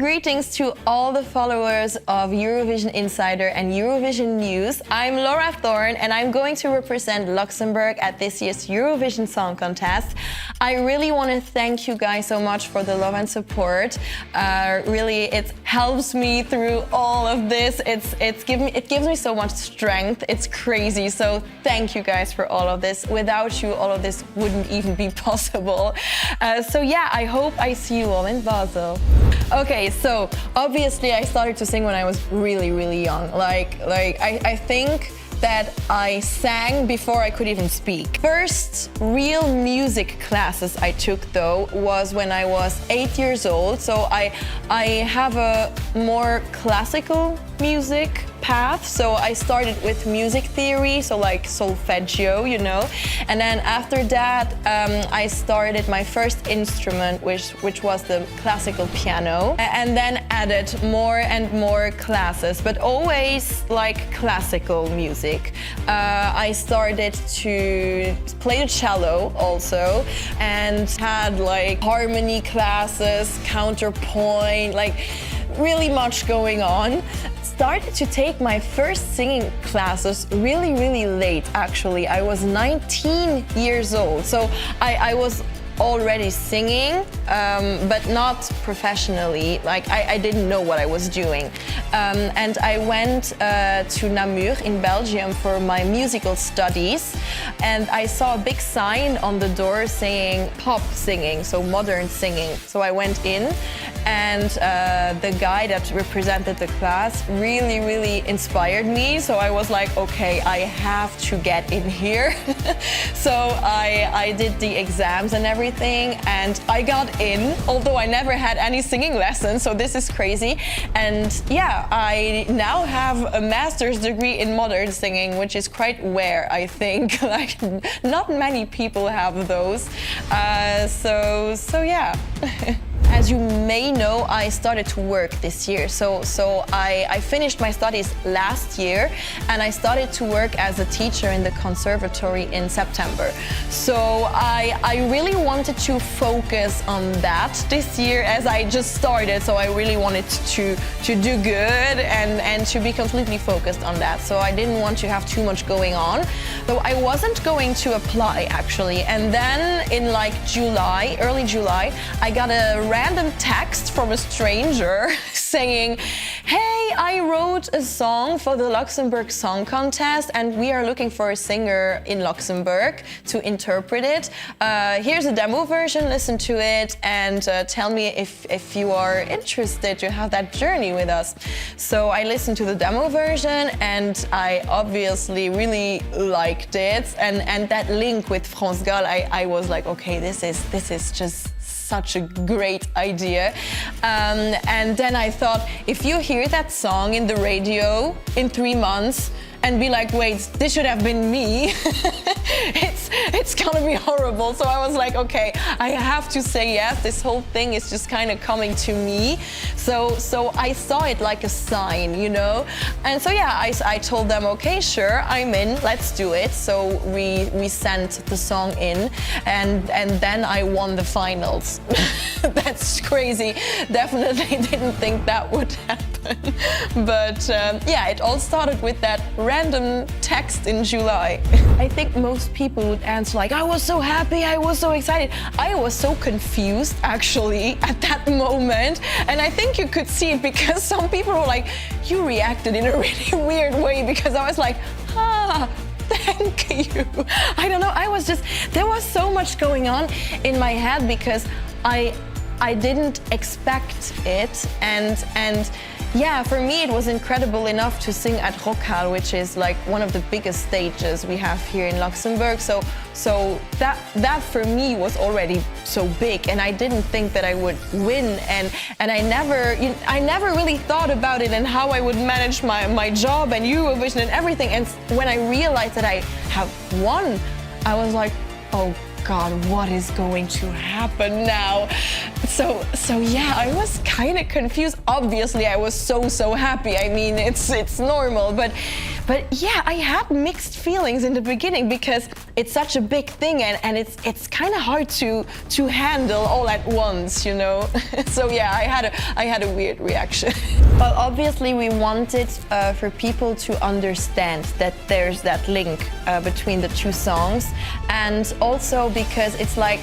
greetings to all the followers of Eurovision Insider and Eurovision News. I'm Laura Thorn and I'm going to represent Luxembourg at this year's Eurovision Song Contest. I really want to thank you guys so much for the love and support. Really, it helps me through all of this. It gives me so much strength. It's crazy. So thank you guys for all of this. Without you, all of this wouldn't even be possible. So yeah, I hope I see you all in Basel. Okay, so obviously I started to sing when I was really young. I think that I sang before I could even speak. First real music classes I took though was when I was 8 years old. So I have a more classical music path. So I started with music theory, so like solfeggio, you know. And then after that, I started my first instrument, which was the classical piano, and then added more and more classes, but always like classical music. I started to play the cello also, and had like harmony classes, counterpoint, like really much going on. Started to take my first singing classes really late, actually. I was 19 years old, so I was already singing, but not professionally. Like I didn't know what I was doing. And I went to Namur in Belgium for my musical studies, and I saw a big sign on the door saying pop singing, so modern singing. So I went in, and the guy that represented the class really inspired me. So I was like, okay, I have to get in here. So I did the exams and everything, and I got in, although I never had any singing lessons, so this is crazy. And yeah, I now have a master's degree in modern singing, which is quite rare, I think. Like, not many people have those. So yeah. As you may know, I started to work this year. So I finished my studies last year, and I started to work as a teacher in the conservatory in September. So I really wanted to focus on that this year as I just started. So I really wanted to do good and to be completely focused on that. So I didn't want to have too much going on. So I wasn't going to apply actually. And then in like July, early July, I got a random text from a stranger saying, hey, I wrote a song for the Luxembourg Song Contest and we are looking for a singer in Luxembourg to interpret it. Here's a demo version, listen to it and tell me if you are interested to have that journey with us. So I listened to the demo version and I obviously really liked it. And that link with France Gall, I was like, okay, this is just such a great idea. And then I thought, if you hear that song in the radio in 3 months and be like, wait, this should have been me, it's gonna be horrible. So I was like, okay, I have to say yes. This whole thing is just kind of coming to me. So I saw it like a sign, you know? And so yeah, I told them, okay, sure, I'm in, let's do it. So we sent the song in, and then I won the finals. That's crazy. Definitely didn't think that would happen. But yeah, it all started with that random text in July. I think most people would answer like, I was so happy, I was so excited. I was so confused actually at that moment. And I think you could see it because some people were like, you reacted in a really weird way, because I was like, thank you. I don't know, there was so much going on in my head because I didn't expect it, and yeah, for me it was incredible enough to sing at Rockhal, which is like one of the biggest stages we have here in Luxembourg. So that for me was already so big, and I didn't think that I would win, and I never really thought about it and how I would manage my job and Eurovision and everything. And when I realized that I have won, I was like, oh God, what is going to happen now? So yeah, I was kind of confused. Obviously, I was so happy. I mean, it's normal, but yeah, I had mixed feelings in the beginning because it's such a big thing, and it's kind of hard to handle all at once, you know. So yeah, I had a weird reaction. Well, obviously we wanted for people to understand that there's that link between the two songs, and also because it's like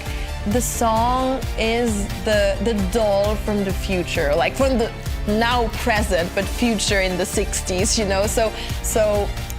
the song is the doll from the future, like from the now present but future in the 60s, you know. So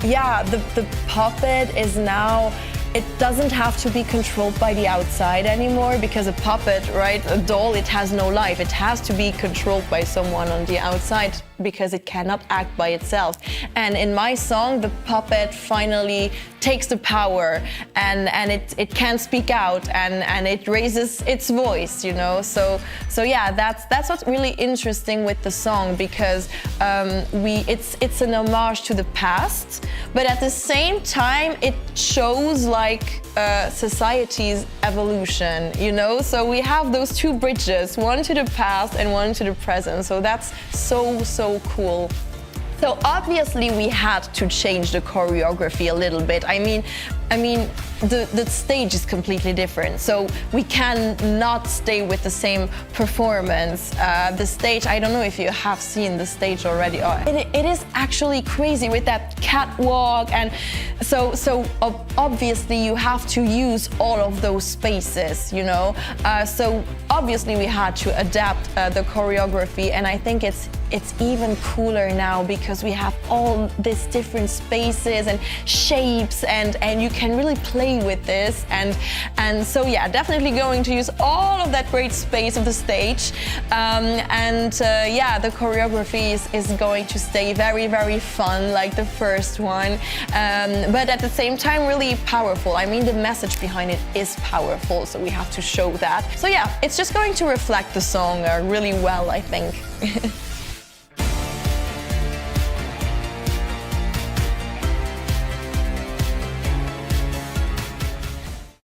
yeah, the puppet is now, it doesn't have to be controlled by the outside anymore, because a puppet, right, a doll, it has no life. It has to be controlled by someone on the outside because it cannot act by itself. And in my song, the puppet finally takes the power, and it can speak out, and it raises its voice, you know. So yeah, that's what's really interesting with the song, because it's an homage to the past, but at the same time it shows like society's evolution, you know. So we have those two bridges, one to the past and one to the present. So that's so cool. So obviously we had to change the choreography a little bit. I mean, the stage is completely different, so we cannot stay with the same performance. The stage, I don't know if you have seen the stage already. It is actually crazy with that catwalk, and so obviously you have to use all of those spaces, you know. So obviously we had to adapt the choreography, and I think it's even cooler now because we have all these different spaces and shapes, and you can really play with this, and so yeah, definitely going to use all of that great space of the stage, yeah, the choreography is going to stay very fun like the first one, but at the same time really powerful. I mean, the message behind it is powerful, so we have to show that. So yeah, it's just going to reflect the song really well, I think.